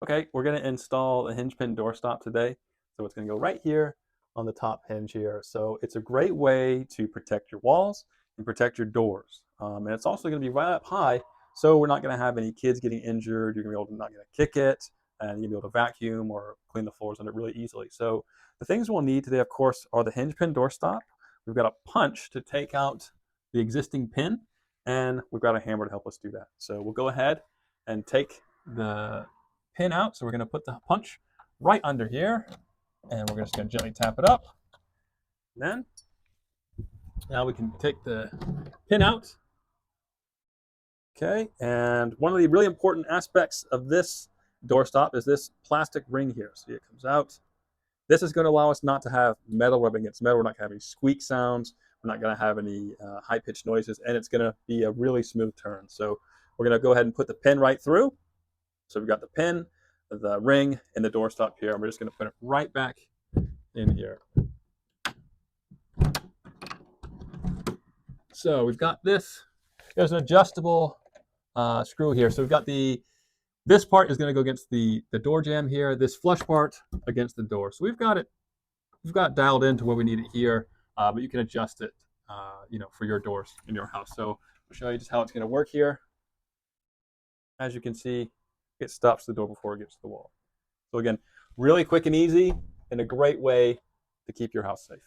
Okay, we're going to install a hinge pin doorstop today. So it's going to go right here on the top hinge here. So it's a great way to protect your walls and protect your doors. And it's also going to be right up high, so we're not going to have any kids getting injured. You're going to be able to not going to kick it, and you're going to be able to vacuum or clean the floors on it really easily. So the things we'll need today, of course, are the hinge pin doorstop. We've got a punch to take out the existing pin, and we've got a hammer to help us do that. So we'll go ahead and take the pin out. So we're going to put the punch right under here, and we're just going to gently tap it up. And then now we can take the pin out. Okay, and one of the really important aspects of this doorstop is this plastic ring here. See, it comes out. This is going to allow us not to have metal rubbing against metal. We're not going to have any squeak sounds. We're not going to have any high-pitched noises, and it's going to be a really smooth turn. So we're going to go ahead and put the pin right through. So we've got the pin, the ring, and the doorstop here, and we're just going to put it right back in here. So we've got this. There's an adjustable screw here. So we've got this part is going to go against the door jamb here. This flush part against the door. So we've got it dialed in to where we need it here, but you can adjust it, for your doors in your house. So I'll show you just how it's going to work here. As you can see, it stops the door before it gets to the wall. So again, really quick and easy, and a great way to keep your house safe.